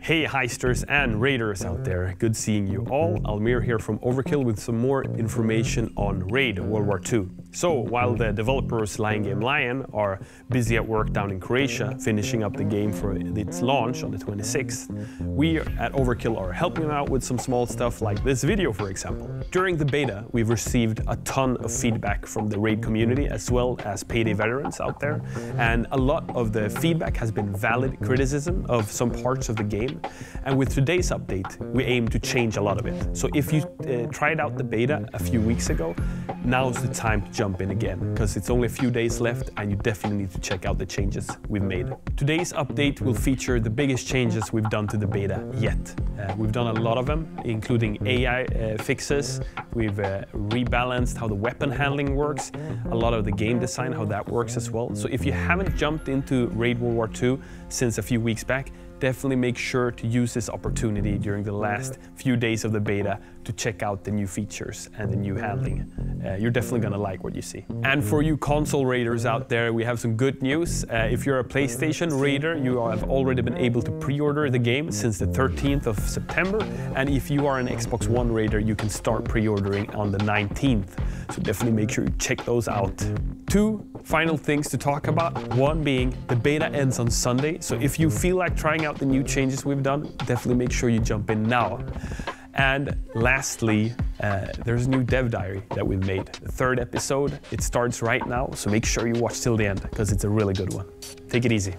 Hey Heisters and Raiders out there, good seeing you all. Almir here from Overkill with some more information on Raid World War II. So, while the developers Lion Game Lion are busy at work down in Croatia, finishing up the game for its launch on the 26th, we at Overkill are helping them out with some small stuff like this video, for example. During the beta, we've received a ton of feedback from the Raid community as well as Payday veterans out there, and a lot of the feedback has been valid criticism of some parts of the game. And with today's update, we aim to change a lot of it. So if you tried out the beta a few weeks ago, now's the time to jump in again, because it's only a few days left and you definitely need to check out the changes we've made. Today's update will feature the biggest changes we've done to the beta yet. We've done a lot of them, including AI fixes. We've rebalanced how the weapon handling works, a lot of the game design, how that works as well. So if you haven't jumped into Raid World War II since a few weeks back, definitely make sure to use this opportunity during the last few days of the beta to check out the new features and the new handling. You're definitely gonna like what you see. And for you console raiders out there, we have some good news. If you're a PlayStation raider, you have already been able to pre-order the game since the 13th of September. And if you are an Xbox One raider, you can start pre-ordering on the 19th. So definitely make sure you check those out. Two final things to talk about. One being the beta ends on Sunday. So if you feel like trying out the new changes we've done, definitely make sure you jump in now. And lastly, there's a new dev diary that we've made. The third episode, it starts right now, so make sure you watch till the end, because it's a really good one. Take it easy.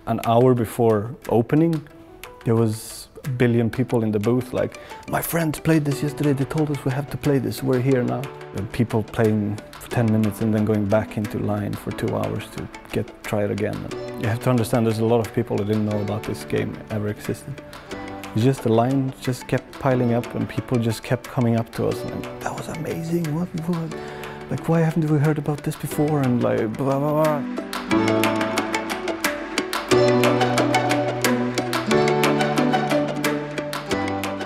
An hour before opening, there was a billion people in the booth like, my friends played this yesterday, they told us we have to play this, we're here now. And people playing for 10 minutes and then going back into line for 2 hours to try it again. And you have to understand there's a lot of people that didn't know about this game ever existed. It's just the line just kept piling up and people just kept coming up to us and that was amazing, what? Like, why haven't we heard about this before? And like, blah, blah, blah.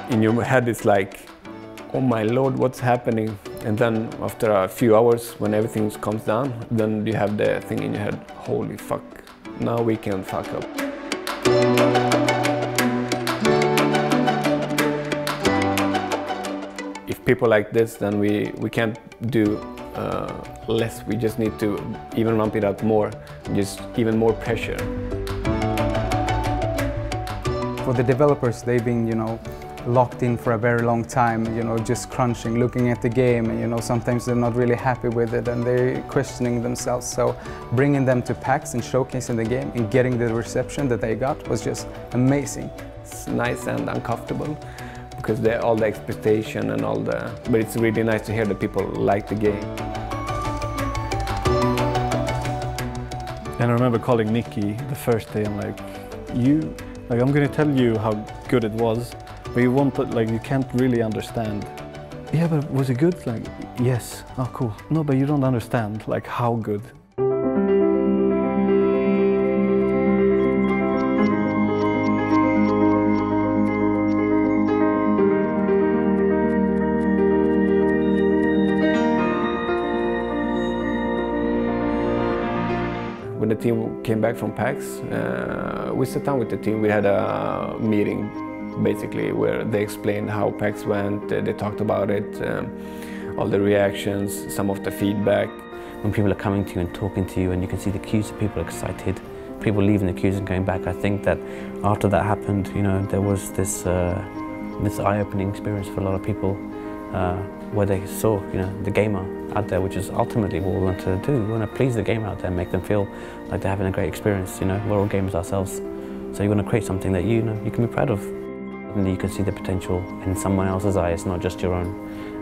In your head it's like, oh my lord, what's happening? And then after a few hours, when everything comes down, then you have the thing in your head, holy fuck, now we can fuck up. If people like this, then we can't do less, we just need to even ramp it up more, just even more pressure. For the developers, they've been, locked in for a very long time, just crunching, looking at the game, and sometimes they're not really happy with it and they're questioning themselves. So bringing them to PAX and showcasing the game and getting the reception that they got was just amazing. It's nice and uncomfortable because all the expectation and but it's really nice to hear that people like the game. And I remember calling Nikki the first day, I'm like, I'm gonna tell you how good it was, but you can't really understand. Yeah, but was it good? Like, yes. Oh, cool. No, but you don't understand, like, how good. When the team came back from PAX, we sat down with the team. We had a meeting, basically, where they explained how PAX went, they talked about it, all the reactions, some of the feedback. When people are coming to you and talking to you and you can see the queues of people excited, people leaving the queues and going back, I think that after that happened, there was this eye-opening experience for a lot of people where they saw the gamer out there, which is ultimately what we want to do. We want to please the gamer out there and make them feel like they're having a great experience. We're all gamers ourselves, so you want to create something that you can be proud of. And you can see the potential in someone else's eyes, not just your own.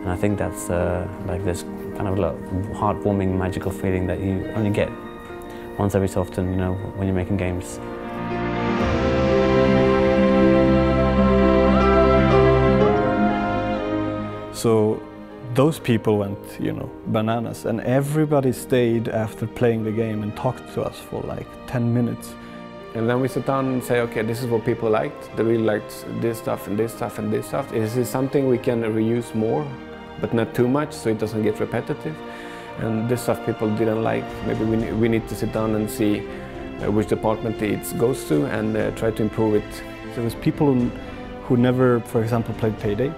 And I think that's like this kind of heartwarming, magical feeling that you only get once every so often, when you're making games. So those people went, bananas, and everybody stayed after playing the game and talked to us for like 10 minutes. And then we sit down and say, okay, this is what people liked. They really liked this stuff and this stuff and this stuff. Is this something we can reuse more, but not too much so it doesn't get repetitive? and this stuff people didn't like. Maybe we need to sit down and see which department it goes to and try to improve it. So there was people who never, for example, played Payday.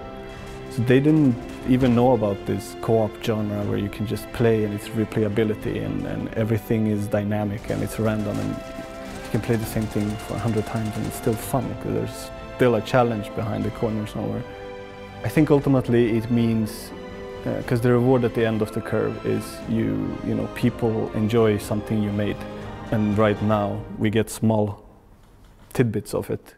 So they didn't even know about this co-op genre where you can just play and it's replayability and everything is dynamic and it's random and you can play the same thing for 100 times and it's still fun because there's still a challenge behind the corner somewhere. I think ultimately it means, because the reward at the end of the curve is you know, people enjoy something you made, and right now we get small tidbits of it.